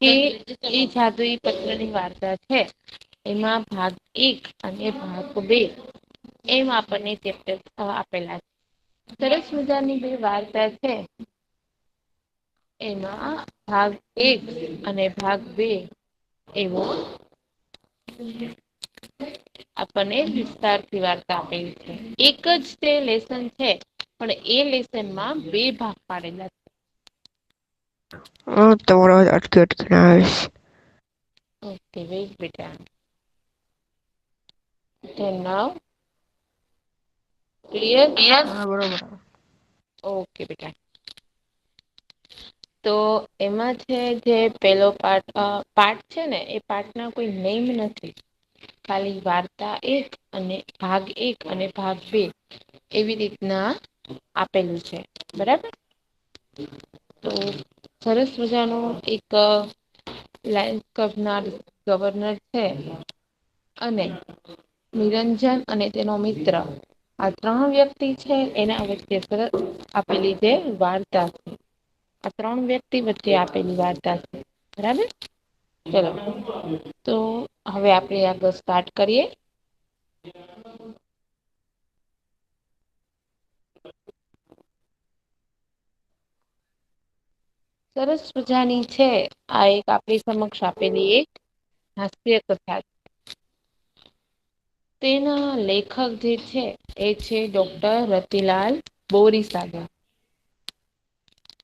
કે એ જાદુઈ પત્રની વાર્તા છે. એમાં ભાગ 1 અને ભાગ 2 એમ આપણને ચેપ્ટર આપેલા છે. સરસ મજાની બે વાર્તા છે. એમાં ભાગ 1 અને ભાગ 2 એવો આપણને વિસ્તારથી વાર્તા આપેલી છે. એક જ તે લેસન છે. પણ એ લેસનમાં બે ભાગ પાડેલા છે. તમારો અવાજ અટકી અટકી ને આવે છે. ઓકે વેટ બેટા. નાવ ક્લિયર? હા બરોબર. ઓકે બેટા. તો એમાં છે જે પેલો પાઠ છે ને એ પાઠના કોઈ નેમ નથી. ખાલી વાર્તા 1 અને ભાગ 1 અને ભાગ 2 એવી રીતના આપેલું છે. બરાબર. તો સરસ મજાનો એક લાયન્સ ક્લબના ગવર્નર છે. અને નિરંજન અને તેનો મિત્ર આ 3 વ્યક્તિ છે. એના વચ્ચે સરસ આપેલી જે વાર્તા છે. આ 3 વ્યક્તિ વચ્ચે આપેલી વાર્તા છે. બરાબર. ચલો તો હવે આપણે આગળ સ્ટાર્ટ કરીએ. સરસ મજાની છે. આ એક આપણી સમક્ષ આપેલી એક હાસ્ય કથા. તેના લેખક જે છે એ છે ડોક્ટર રતિલાલ બોરીસાગર.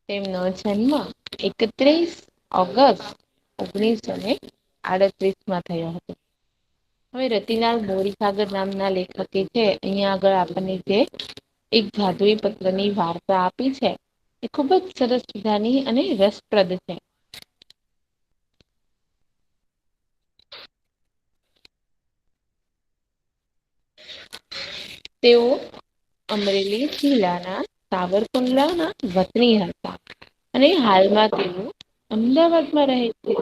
તેમનો જન્મ 31 ઓગસ્ટ 1938 થયો હતો. હવે રતિલાલ બોરીસાગર નામના લેખકે છે અહિયાં આગળ આપણને જે એક જાદુઈ પત્રની વાર્તા આપી છે. એ ખૂબ જ સરસ મજાની અને રસપ્રદ છે. તેઓ અમરેલી જિલ્લાના સાવરકુંડલાના વતની હતા. અને હાલમાં તેઓ અમદાવાદમાં રહે છે.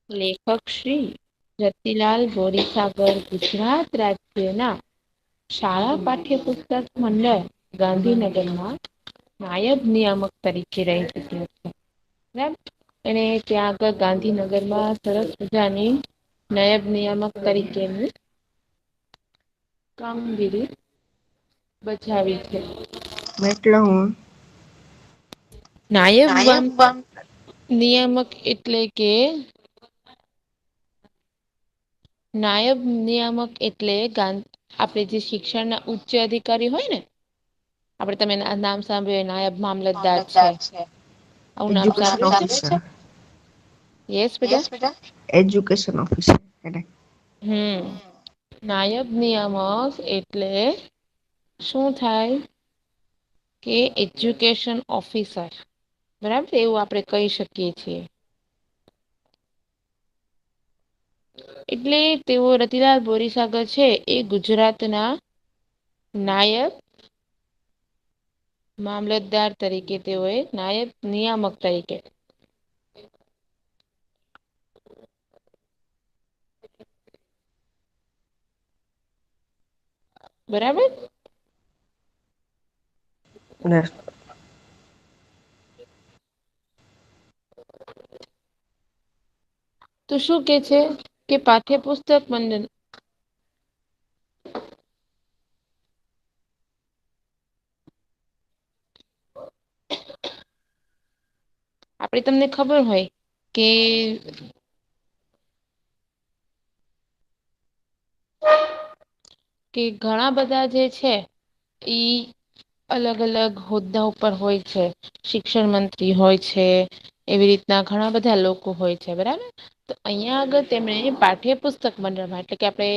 લેખક શ્રી રતિલાલ બોરીસાગર ગુજરાત રાજ્યના શાળા પાઠ્યપુસ્તક મંડળ ગાંધીનગરમાં નાયબ નિયામક તરીકે રહી ચુક્યા છે. એને ત્યાં આગળ ગાંધીનગરમાં સરસ મજાની નાયબ નિયામક તરીકેની કામગીરી બજાવી છે. એટલે હું નાયબ નિયામક એટલે કે નાયબ નિયામક એટલે આપણે જે શિક્ષણના ઉચ્ચ અધિકારી હોય ને આપડે તમે નામ સાંભળ્યું નાયબ મામલતદાર છે. આવું નામ એજ્યુકેશન સાંભળ્યું છે? ઓફિસર યસ બેટા. Education officer. નાયબ નિયામક એટલે શું થાય? કે એજ્યુકેશન ઓફિસર. બરાબર એવું આપણે કહી શકીએ છીએ. એટલે તેઓ રતિલાલ બોરીસાગર છે એ ગુજરાતના નાયબ મામલતદાર તરીકે તેઓએ નાયબ નિયામક તરીકે બરાબર. તો શું કે છે કે પાઠ્યપુસ્તક આપડે તમને ખબર હોય કે કે ઘણા બધા જે છે ઈ અલગ અલગ હોદ્દા ઉપર હોય છે. શિક્ષણ મંત્રી હોય છે. એવી રીતના ઘણા બધા લોકો હોય છે. બરાબર. તો અહિયાં આગળ તેમણે પાઠ્યપુસ્તક મંડળમાં એટલે કે આપણે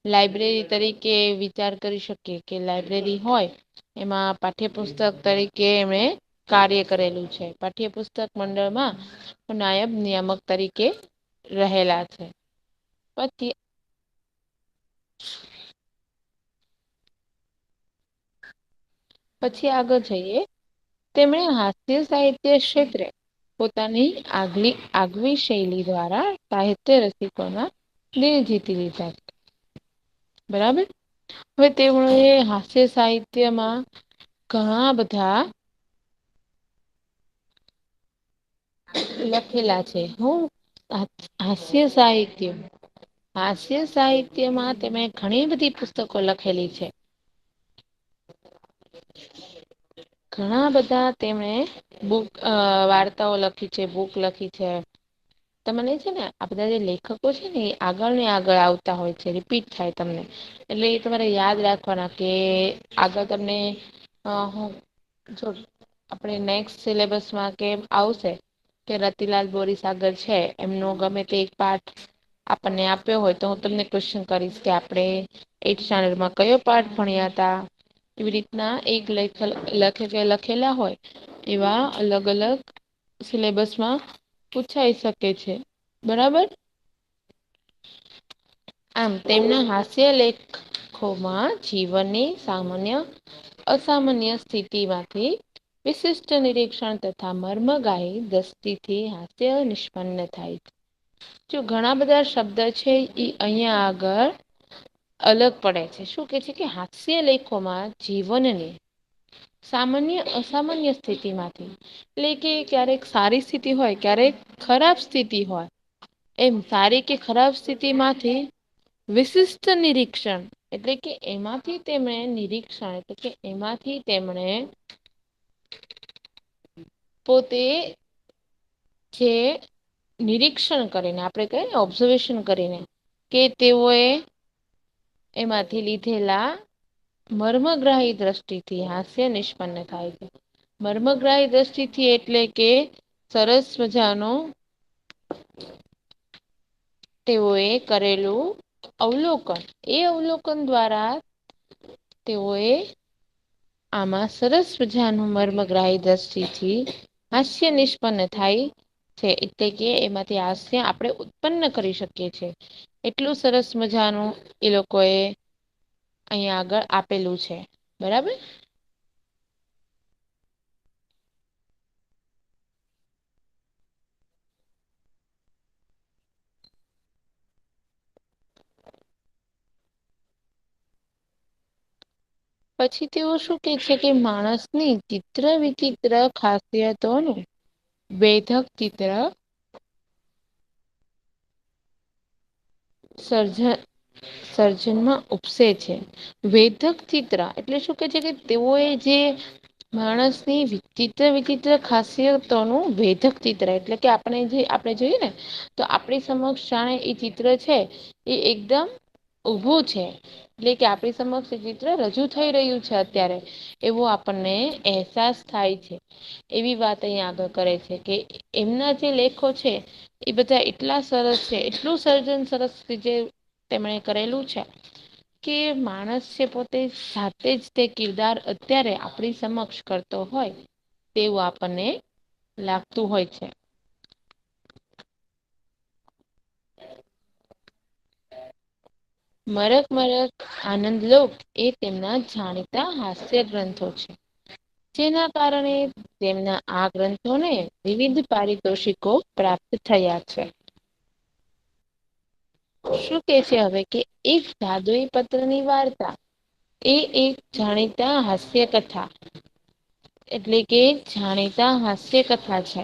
લાઈબ્રેરી તરીકે વિચાર કરી શકીએ કે લાઈબ્રેરી હોય એમાં પાઠ્યપુસ્તક તરીકે એમણે કાર્ય કરેલું છે. પાઠ્યપુસ્તક મંડળમાં નાયબ નિયામક તરીકે રહેલા છે. પછી પછી આગળ જઈએ તેમણે હાસ્ય સાહિત્ય ક્ષેત્રે પોતાની આગવી શૈલી દ્વારા સાહિત્ય રસિકોના દિલ જીતી લીધા. બરાબર. હવે તેઓએ હાસ્ય સાહિત્યમાં ઘણા બધા લખેલા છે. હું હાસ્ય સાહિત્ય. હાસ્ય સાહિત્યમાં તેમણે ઘણી બધી પુસ્તકો લખેલી છે. ઘણા બધા તેમણે બુક વાર્તાઓ લખી છે, બુક લખી છે. તમને છે ને આ બધા જે લેખકો છે ને એ આગળ ને આગળ આવતા હોય છે, રિપીટ થાય તમને. એટલે એ તમારે યાદ રાખવાના કે આગળ તમને હું જો આપણે નેક્સ્ટ સિલેબસમાં કે આવશે કે રતિલાલ બોરીસાગર છે એમનો ગમે તે એક પાઠ આપણને આપ્યો હોય તો હું તમને ક્વેશ્ચન કરીશ કે આપણે 8th સ્ટાન્ડર્ડમાં કયો પાઠ ભણ્યા હતા. એવી રીતના એક લેખકે લખેલા હોય એવા અલગ અલગ સિલેબસમાં પૂછાઈ શકે છે. બરાબર. આમ તેમના હાસ્ય લેખોમાં જીવનની સામાન્ય અસામાન્ય સ્થિતિમાંથી વિશિષ્ટ નિરીક્ષણ તથા મર્મગાય દસ્તીથી હાસ્ય નિષ્પન્ન થાય છે. જો ઘણા બધા શબ્દ છે એ અહિયાં આગળ અલગ પડે છે. શું કે છે કે હાસ્ય લેખોમાં જીવનને સામાન્ય અસામાન્ય સ્થિતિમાંથી એટલે કે ક્યારેક સારી સ્થિતિ હોય, ક્યારેક ખરાબ સ્થિતિ હોય. એમ સારી કે ખરાબ સ્થિતિમાંથી વિશિષ્ટ નિરીક્ષણ એટલે કે એમાંથી તેમણે નિરીક્ષણ એટલે કે એમાંથી તેમણે પોતે જે નિરીક્ષણ કરીને આપણે કહીએ ને ઓબ્ઝર્વેશન કરીને કે તેઓએ એમાંથી લીધેલા મર્મગ્રાહી દ્રષ્ટિથી હાસ્ય નિષ્પન્ન થાય છે. મર્મગ્રાહી દ્રષ્ટિથી એટલે કે સરસ મજાનો તેઓએ કરેલું અવલોકન એ અવલોકન દ્વારા તેઓએ આમાં સરસ મજાનું મર્મગ્રાહી દ્રષ્ટિથી હાસ્ય નિષ્પન્ન થાય છે. એટલે કે એમાંથી હાસ્ય આપણે ઉત્પન્ન કરી શકીએ છીએ. એટલું સરસ મજાનું એ લોકોએ અહીંયા આગળ આપેલું છે. બરાબર. પછી તેઓ શું કે છે કે માણસની ચિત્ર વિચિત્ર ખાસિયતોનું વેધક ચિત્ર સર્જનમાં ઉપસે છે. વેધક ચિત્ર એટલે શું કે છે કે તેઓએ જે માણસની વિચિત્ર ખાસિયતોનું વેધક ચિત્ર એટલે કે આપણે જોઈએ ને તો આપણી સમક્ષ જાણે એ ચિત્ર છે એ એકદમ ઊભું છે. એટલે કે આપણી સમક્ષ ચિત્ર રજૂ થઈ રહ્યું છે અત્યારે એવો આપણને અહેસાસ થાય છે. એવી વાત અહીં આગળ કરે છે કે એમના જે લેખો છે એ બધા એટલા સરસ છે, એટલું સર્જન સરસ જે તેમણે કરેલું છે. કે માણસ છે પોતે જાતે જ તે કિરદાર અત્યારે આપણી સમક્ષ કરતો હોય તેવું આપણને લાગતું હોય છે. આનંદલોક એ તેમના જાણીતા હાસ્ય ગ્રંથો છે. જેના કારણે તેમના આ ગ્રંથોને વિવિધ પારિતોષિકો પ્રાપ્ત થયા છે. શું કે છે હવે કે એક જાદુઈ પત્રની વાર્તા એ એક જાણીતા હાસ્ય કથા એટલે કે જાણીતા હાસ્ય કથા છે.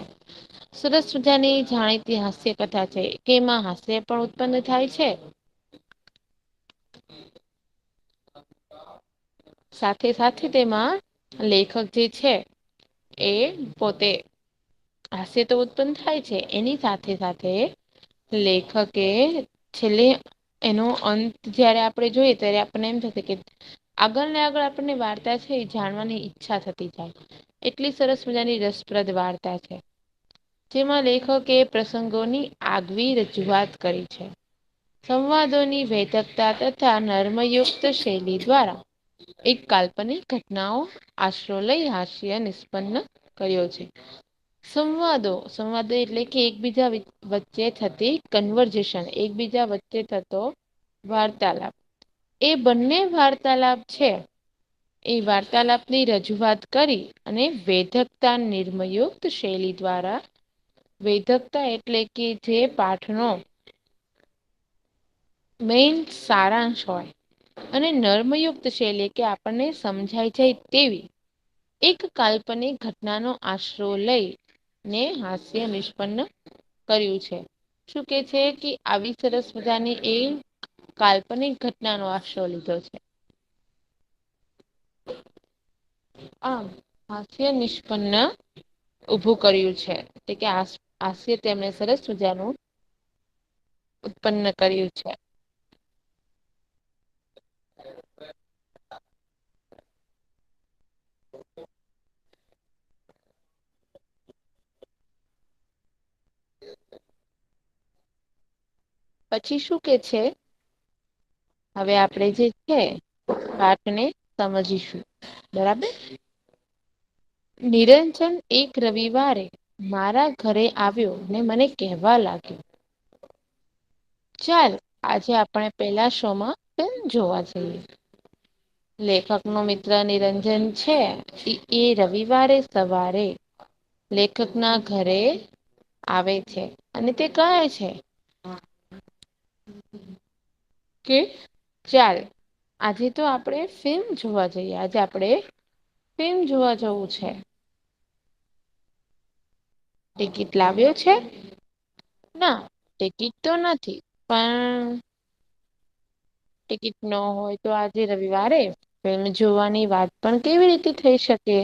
સરસ મજાની જાણીતી હાસ્ય કથા છે કે એમાં હાસ્ય પણ ઉત્પન્ન થાય છે. સાથે સાથે તેમાં લેખક જે છે એ પોતે હાસ્ય તો ઉત્પન્ન થાય છે એની સાથે સાથે લેખકે છેલ્લે એનો અંત જયારે આપણે જોઈએ ત્યારે આપણને એમ થશે કે આગળ ને આગળ આપણને વાર્તા છે એ જાણવાની ઈચ્છા થતી જાય. એટલી સરસ મજાની રસપ્રદ વાર્તા છે. જેમાં લેખકે પ્રસંગોની આગવી રજૂઆત કરી છે. સંવાદોની વેધકતા તથા નર્મયુક્ત શૈલી દ્વારા એક કાલ્પનિક ઘટનાઓ આશરો લઈ હાસ્ય નિષ્પન્ન કર્યો છે. સંવાદો એટલે કે એકબીજા વચ્ચે થતી કન્વર્ઝેશન એકબીજા વચ્ચે થતો વાર્તાલાપ એ બંને વાર્તાલાપ છે. એ વાર્તાલાપની રજૂઆત કરી અને વેધકતા નિર્મયુક્ત શૈલી દ્વારા વેધકતા એટલે કે જે પાઠનો મેઈન સારાંશ હોય અને નર્મયુક્ત શૈલી કે આપણને સમજાઈ જાય તેવી એક કાલ્પનિક ઘટનાનો આશરો લઈ ને હાસ્ય નિષ્પન્ન કર્યું છે. શું કે છે કે આવી સરસ મજાની એ કાલ્પનિક ઘટનાનો આશરો લીધો છે. આમ હાસ્ય નિષ્પન્ન ઊભું કર્યું છે એટલે કે હાસ્ય તેમને સરસ મજાનું ઉત્પન્ન કર્યું છે. પછી શું કે છે હવે આપણે જે છે પાઠને સમજીશું બરાબર. નિરંજન એક રવિવારે મારા ઘરે આવ્યો ને મને કહેવા લાગ્યો, ચાલ આજે આપણે પેલા શોમાં ફિલ્મ જોવા જઈએ. લેખક નો મિત્ર નિરંજન છે એ રવિવારે સવારે લેખક ના ઘરે આવે છે અને તે કહે છે કે ચાલ આજે તો આપણે ફિલ્મ જોવા જઈએ, આજે આપણે ફિલ્મ જોવા જવું છે. ટિકિટ લાવ્યો છે? ના ટિકિટ તો નથી પણ ટિકિટ ન હોય તો આજે રવિવારે ફિલ્મ જોવાની વાત પણ કેવી રીતે થઈ શકે?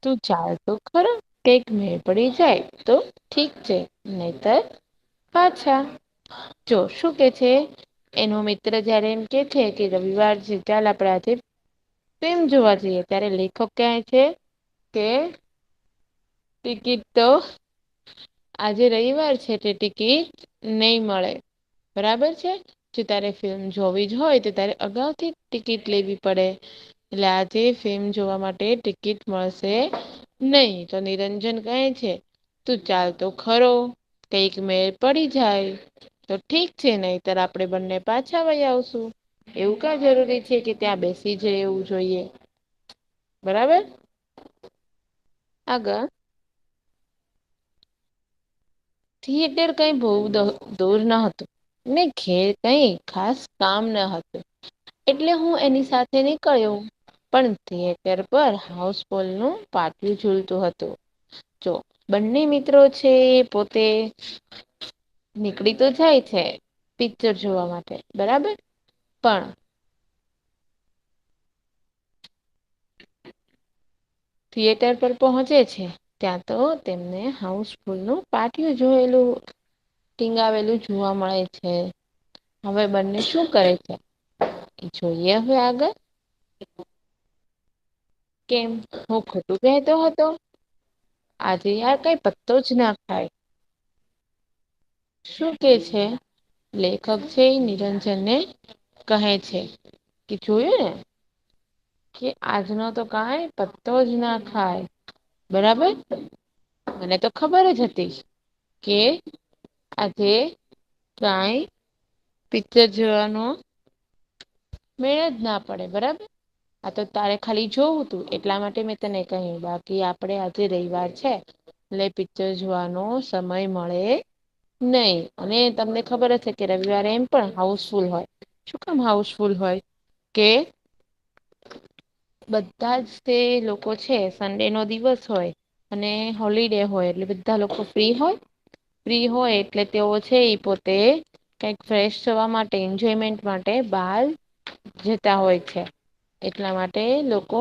તું ચાલ તો ખરો કઈક મેળ પડી જાય તો ઠીક છે નહીતર પાછા. જો શું કે છે એનો મિત્ર જયારે એમ કે છે કે રવિવાર છે ચાલ આપડે આજે ફિલ્મ જોવા જઈએ ત્યારે લેખક કહે છે કે ટિકિટ તો આજે રવિવાર છે તે ટિકિટ નહી મળે. બરાબર છે. જો તારે ફિલ્મ જોવી જ હોય તો તારે અગાઉથી ટિકિટ લેવી પડે. એટલે આજે ફિલ્મ જોવા માટે ટિકિટ મળશે નહી. તો નિરંજન કહે છે તું ચાલ તો ખરો કઈક મેળ પડી જાય તો ઠીક છે નહીતર આપણેે બંને પાછા વઈ આવશું. એવું કા જરૂરી છે કે ત્યાં બેસી જ રહેવું જોઈએ. બરાબર. આગળ થિયેટર કઈ બહુ દૂર ન હતું ને ઘેર કઈ ખાસ કામ ન હતું એટલે હું એની સાથે નીકળ્યો. પણ થિયેટર પર હાઉસફોલ નું પાટિયું ઝૂલતું હતું. જો બંને મિત્રો છે પોતે નીકળી તો જાય છે પિક્ચર જોવા માટે બરાબર પણ થિયેટર પર પહોંચે છે. ત્યાં તો તેમને હાઉસફુલ નું પાટિયું જોયેલું ટીંગાવેલું જોવા મળે છે. હવે બંને શું કરે છે એ જોઈએ હવે આગળ. કેમ હું ખોટું કહેતો હતો? આજે યાર કઈ પત્તો જ ના ખાય. શું કે છે લેખક છે એ નિરંજનને કહે છે કે જોયું ને કે આજનો તો કઈ પત્તો જ ના ખાય. બરાબર મને તો ખબર જ હતી કે આજે કાઈ પિક્ચર જોવાનું મેળ જ ના પડે બરાબર. આ તો તારે ખાલી જોવું તું એટલા માટે મેં તને કહ્યું બાકી આપડે આજે રવિવાર છે એટલે પિક્ચર જોવાનો સમય મળે નહી અને તમને ખબર હશે કે રવિવારે એમ પણ હાઉસફુલ હોય. શું કામ હાઉસફુલ હોય કે બધા જ તે લોકો છે સન્ડે નો દિવસ હોય અને હોલિડે હોય એટલે બધા લોકો ફ્રી હોય. ફ્રી હોય એટલે તેઓ છે એ પોતે કઈક ફ્રેશ થવા માટે એન્જોયમેન્ટ માટે બહાર જતા હોય છે. એટલા માટે લોકો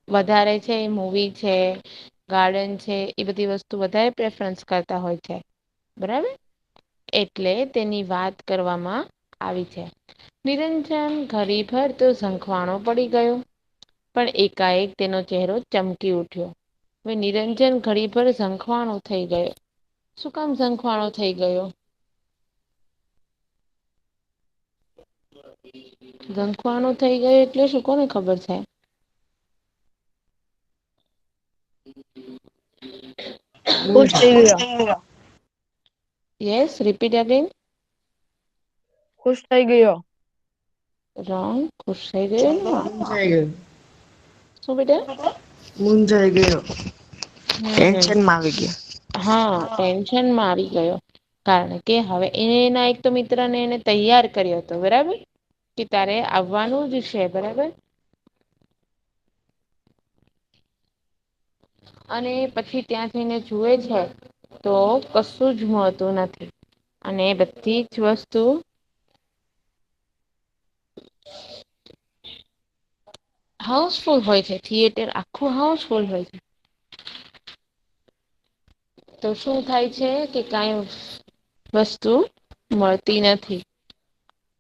વધારે છે એ મૂવી છે ગાર્ડન છે એ બધી વસ્તુ વધારે પ્રેફરન્સ કરતા હોય છે બરાબર. એટલે તેની વાત કરવામાં આવી છે. નિરંજન ઘડી ભર તો ઝંખવાણો પડી ગયો. પણ એકાએક તેનો ચહેરો ચમકી ઉઠ્યો. હવે નિરંજન ઘડી ભર ઝંખવાણો થઈ ગયો. શું કામ ઝંખવાણો થઈ ગયો? ઝંખવાણું થઈ ગયું એટલે શું કોને ખબર છે? ખુશ થઈ ગયો. Yes repeat again. ખુશ થઈ ગયો. રોંગ ખુશ થઈ ગયો ના. મૂંઝાઈ ગયો. શું બેટા? મુંજાઈ ગયો. હમ ટેન્શનમાં આવી ગયો. હા ટેન્શનમાં આવી ગયો. કારણ કે હવે એના એક તો મિત્ર ને એને તૈયાર કર્યો હતો બરાબર. કે તારે આવવાનું જ છે બરાબર. અને પછી ત્યાં જઈને જુએ છે તો કશું જ મળતું નથી. અને બધી જ વસ્તુ હાઉસફુલ હોય છે, થિયેટર આખું હાઉસફુલ હોય છે. તો શું થાય છે કે કઈ વસ્તુ મળતી નથી.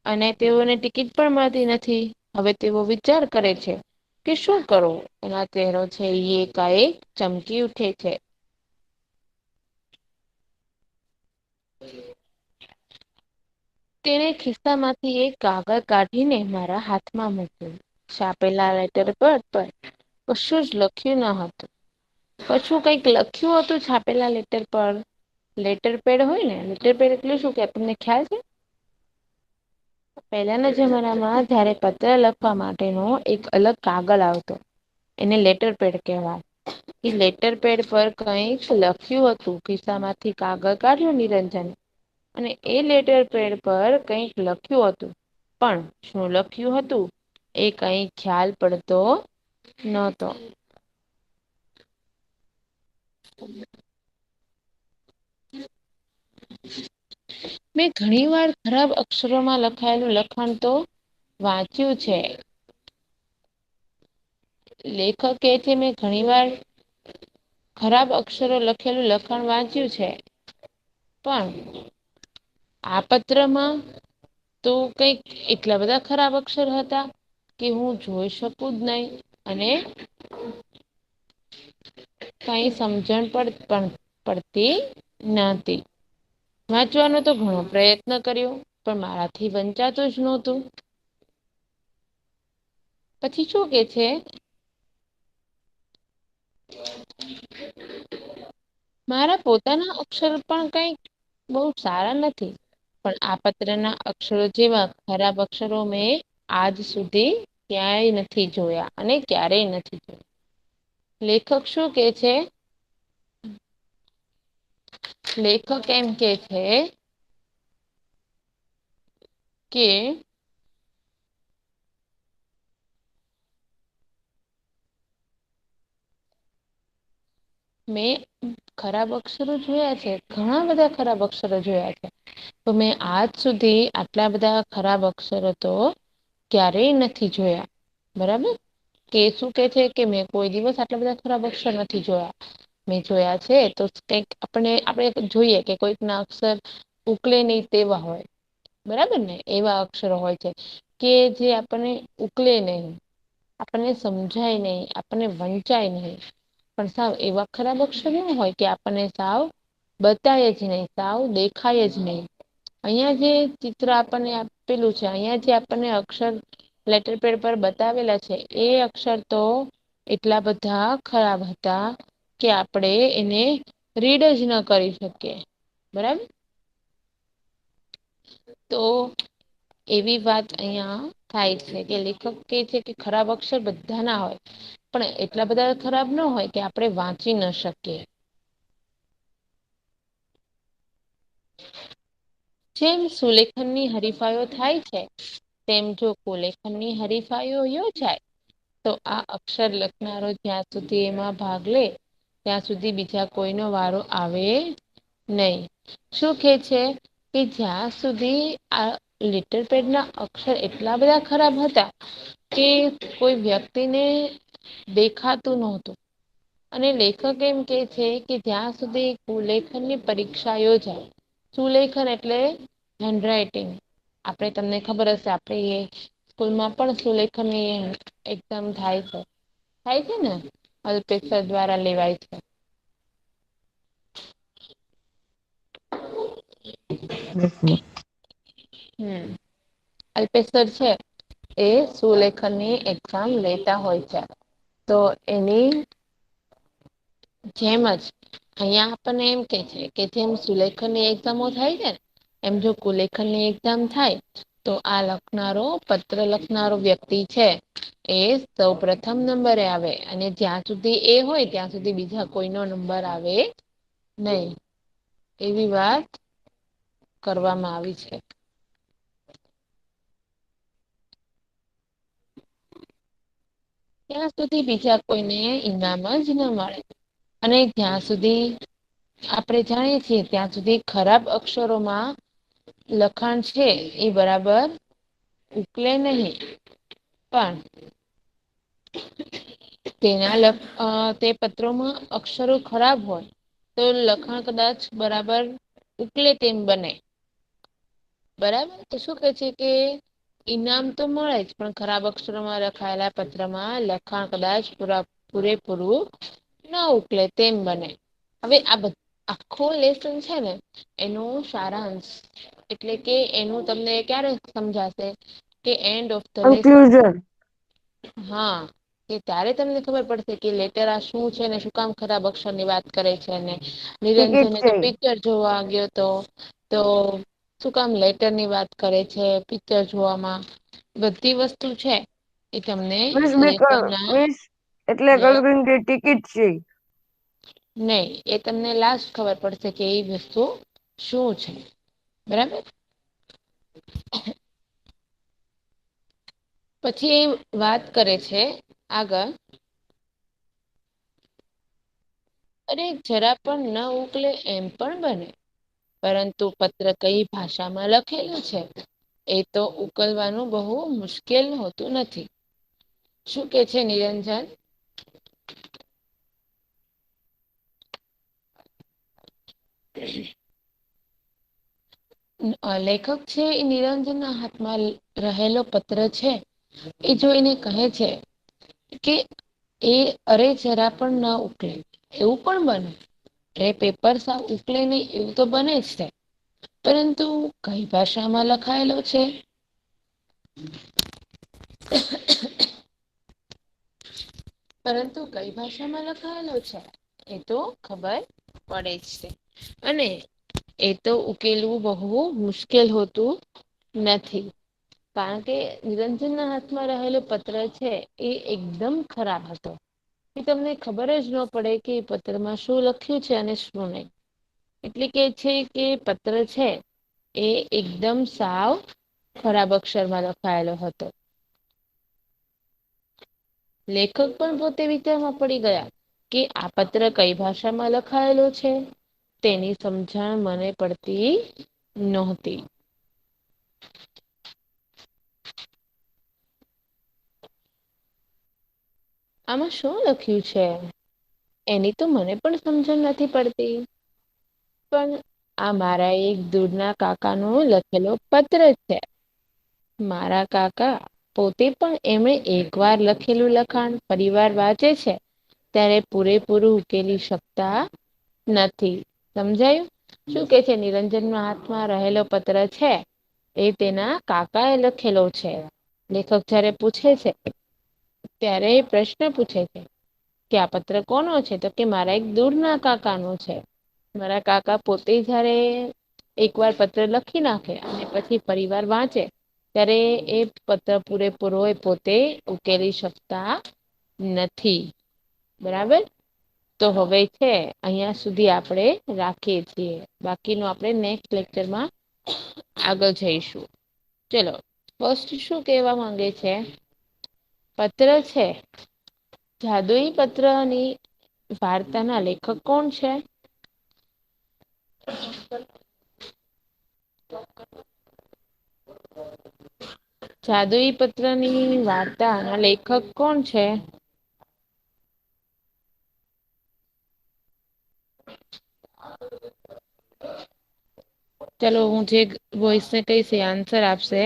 અને તેઓને ટિકિટ પણ મળતી નથી. હવે તેઓ વિચાર કરે છે કે શું કરવું? એના ચહેરો છે એ એકાએક ચમકી ઉઠે છે. તેણે ખિસ્સામાંથી એક કાગળ કાઢીને મારા હાથમાં મૂક્યું. છાપેલા લેટર પર કશું જ લખ્યું ન હતું. પછું કંઈક લખ્યું હતું છાપેલા લેટર પર. લેટર પેડ હોય ને, લેટર પેડ એટલે શું કે તમને ખ્યાલ છે? પહેલાના જમાનામાં જયારે પત્ર લખવા માટેનો એક અલગ કાગળ આવતો. એને લેટર પેડ કહેવાય. એ લેટર પેડ પર કઈક લખ્યું હતું. ખિસ્સામાંથી કાગળ કાઢ્યો નિરંજન અને એ લેટર પેડ પર કંઈક લખ્યું હતું. પણ શું લખ્યું હતું એ કઈ ખ્યાલ પડતો નહોતો. મેં ઘણી વાર ખરાબ અક્ષરોમાં લખાયેલું લખાણ તો વાંચ્યું છે. લેખક કહે છે મેં ઘણી વાર ખરાબ અક્ષરો લખેલું લખાણ વાંચ્યું છે. પણ આ પત્રમાં તો કંઈક એટલા બધા ખરાબ અક્ષર હતા કે હું જોઈ શકું જ નહી. અને કઈ સમજણ પણ પડતી નહોતી. વાંચવાનો તો ઘણો પ્રયત્ન કર્યો પણ મારાથી વંચાતું જ નહોતું. પછી શું કે છે મારા પોતાના અક્ષર પણ કંઈક બહુ સારા નથી. પણ આ પત્રના અક્ષરો જેવા ખરાબ અક્ષરો મેં આજ સુધી ક્યાંય નથી જોયા અને ક્યારેય નથી જોયા. લેખક શું કે છે? લેખક એમ કે છે કે મેં ખરાબ અક્ષરો જોયા છે. ઘણા બધા ખરાબ અક્ષરો જોયા છે. તો મેં આજ સુધી આટલા બધા ખરાબ અક્ષરો તો ક્યારેય નથી જોયા. બરાબર. કે શું કે છે કે મેં કોઈ દિવસ આટલા બધા ખરાબ અક્ષર નથી જોયા. મેં જોયા છે તો કઈક આપણે જોઈએ કે કોઈક ના અક્ષર ઉકલે નહી તેવા હોય. બરાબર ને એવા અક્ષરો હોય છે કે જે આપણને ઉકલે નહી. આપણને સમજાય નહી, આપણને વંચાય નહી. પણ સાવ એવા ખરાબ અક્ષર ન હોય કે આપણને સાવ બતાય જ નહી, સાવ દેખાય જ નહી. અહિયાં જે ચિત્ર આપણને આપેલું છે, અહિયાં જે આપણને અક્ષર લેટર પેડ પર બતાવેલા છે એ અક્ષર તો એટલા બધા ખરાબ હતા કે આપણેે એને રીડ જ ન કરી શકીએ. બરાબર. તો એવી વાત અહિયાં થાય છે કે લેખક કે છે કે ખરાબ અક્ષર બધા ના હોય. પણ એટલા બધા ખરાબ ના હોય કે આપણે વાંચી ન શકીએ. જેમ સુલેખનની હરીફાઈઓ થાય છે તેમ જો કુલેખનની હરીફાઈઓ યોજાય તો આ અક્ષર લખનારો જ્યાં સુધી એમાં ભાગ લે ત્યાં સુધી બીજા કોઈનો વારો આવે નહી. શું કે છે કે જ્યાં સુધી આ લેટર પેડ ના અક્ષર એટલા બધા ખરાબ હતા કે કોઈ વ્યક્તિને દેખાતું નહોતું. અને લેખક એમ કે છે કે જ્યાં સુધી લેખનની પરીક્ષા યોજાય સુલેખન એટલે હેન્ડ રાઈટિંગ. આપણે તમને ખબર હશે આપણે સ્કૂલમાં પણ સુલેખનની એક્ઝામ થાય છે. થાય છે ને અલ્પેશર દ્વારા લેવાય છે. અલ્પેશર છે એ સુલેખનની એક્ઝામ લેતા હોય છે. તો એની જેમ જ અહિયાં આપણને એમ કે છે કે જેમ સુલેખનની એક્ઝામો થાય છે ને એમ જો કુલેખનની એક્ઝામ થાય તો આ લખનારો પત્ર લખનારો વ્યક્તિ છે એ સૌ પ્રથમ નંબરે આવે અને જ્યાં સુધી એ હોય ત્યાં સુધી બીજા કોઈનો નંબર આવે નહી. એવી વાત કરવામાં આવી છે. ત્યાં સુધી બીજા કોઈને ઈનામ જ ન મળે. અને જ્યાં સુધી આપણે જાણીએ છીએ ત્યાં સુધી ખરાબ અક્ષરોમાં લખાણ છે એ બરાબર ઉકલે નહીં પણ તે પત્રોમાં અક્ષરો ખરાબ હોય તો લખાણ કદાચ બરાબર ઉકલે તેમ બને. બરાબર તો શું કે છે કે ઈનામ તો મળે જ પણ ખરાબ અક્ષરોમાં લખાયેલા પત્રમાં લખાણ કદાચ પૂરેપૂરું ન ઉકલે તેમ બને. હવે આ આખો લેસન છે ને એનો સારાંશ એટલે કે એનું તમને ક્યારે સમજાશે કે end of the lesson. Conclusion. હા કે ત્યારે તમને ખબર પડશે કે લેટર આ શું છે ને શું કામ ખરાબ અક્ષર ની વાત કરે છે ને ટિકિટ નિરંજને છે તો પિક્ચર જોવા ગયો તો શું કામ લેટર ની વાત કરે છે પિક્ચર જોવામાં બધી વસ્તુ છે એ તમને લેસનના મિસ એટલે કે ટિકિટ છે. નહી એ તમને લાસ્ટ ખબર પડશે કે એ વસ્તુ શું છે. બરાબર. પછી એ વાત કરે છે આગળ અરે જરા પણ ન ઉકલે એમ પણ બને પરંતુ પત્ર કઈ ભાષામાં લખેલું છે એ તો ઉકલવાનું બહુ મુશ્કેલ હોતું નથી. શું કે છે નિરંજન? લેખક છે એ નિરંજન ના હાથમાં રહેલો પત્ર છે એ જોઈને કહે છે કે એ અરે જરા પણ ન ઉકલે એવું પણ બને એ પેપર સાવ ઉકલે નહી એવું તો બને જ છે. પરંતુ કઈ ભાષામાં લખાયેલો છે. પરંતુ કઈ ભાષામાં લખાયેલો છે એ તો ખબર પડે જ છે. અને એ તો ઉકેલવું બહુ મુશ્કેલ હોતું નથી. કારણ કે નિરંજનના હાથમાં રહેલો પત્ર છે એ એકદમ ખરાબ હતો. એ તમને ખબર જ ન પડે કે એ પત્રમાં શું લખ્યું છે અને શું નહીં. એટલે કે છે કે પત્ર છે એ એકદમ સાવ ખરાબ અક્ષરમાં લખાયેલો હતો. લેખક પણ પોતે વિચારમાં પડી ગયા કે આ પત્ર કઈ ભાષામાં લખાયેલો છે તેની સમજણ મને પડતી નહોતી. આમાં શું લખ્યું છે એની તો મને પણ સમજણ નથી પડતી. પણ આ મારા એક દૂરના કાકા નો લખેલો પત્ર છે. મારા કાકા પોતે પણ એમણે એક વાર લખેલું લખાણ પરિવાર વાંચે છે ત્યારે પૂરેપૂરું ઉકેલી શકતા નથી. સમજાયું શું કે છે નિરંજનના હાથમાં રહેલો પત્ર છે એ તેના કાકા એ લખેલો છે. લેખક જયારે પૂછે છે ત્યારે એ પ્રશ્ન પૂછે છે કે આ પત્ર કોનો છે તો કે મારા એક દૂર ના કાકા નો છે. મારા કાકા પોતે જયારે એક વાર પત્ર લખી નાખે અને પછી પરિવાર વાંચે ત્યારે એ પત્ર પૂરેપૂરો એ પોતે ઉકેલી શકતા નથી. બરાબર. તો હવે છે અહિયાં સુધી આપણે રાખીએ છીએ બાકીનું આપણે નેક્સ્ટ લેક્ચરમાં આગળ જઈશું. ચલો ફસ્ટ શું કેવા માંગે છે પત્ર છે જાદુઈ પત્રની વાર્તા ના લેખક કોણ છે? જાદુઈ પત્ર ની વાર્તા ના લેખક કોણ છે? ચલો હું જે વોઇસને કહીશ એ આન્સર આપશે.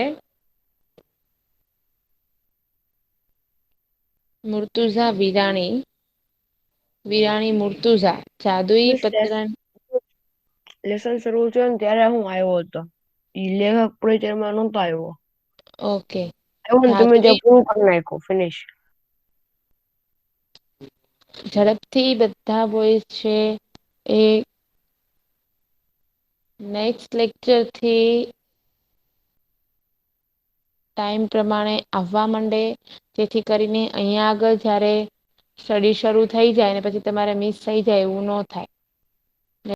મુર્તુઝા વિરાણી મુર્તુઝા જાદુઈ પત્ર લેસન શરૂ થયું ને ત્યારે હું આવ્યો હતો લેખક પરિચયમાં નહોતો આવ્યો. ઓકે. આવ્યો ને તમે જાદુઈ ત્યાં પૂરું કરી નાખો ફિનિશ. ઝડપથી બધા બોયઝ છે એ નેક્સ્ટ લેક્ચર થી ટાઈમ પ્રમાણે આવવા માંડે જેથી કરીને અહીંયા આગળ જયારે સ્ટડી શરૂ થઈ જાય ને પછી તમારે મિસ થઈ જાય એવું ન થાય.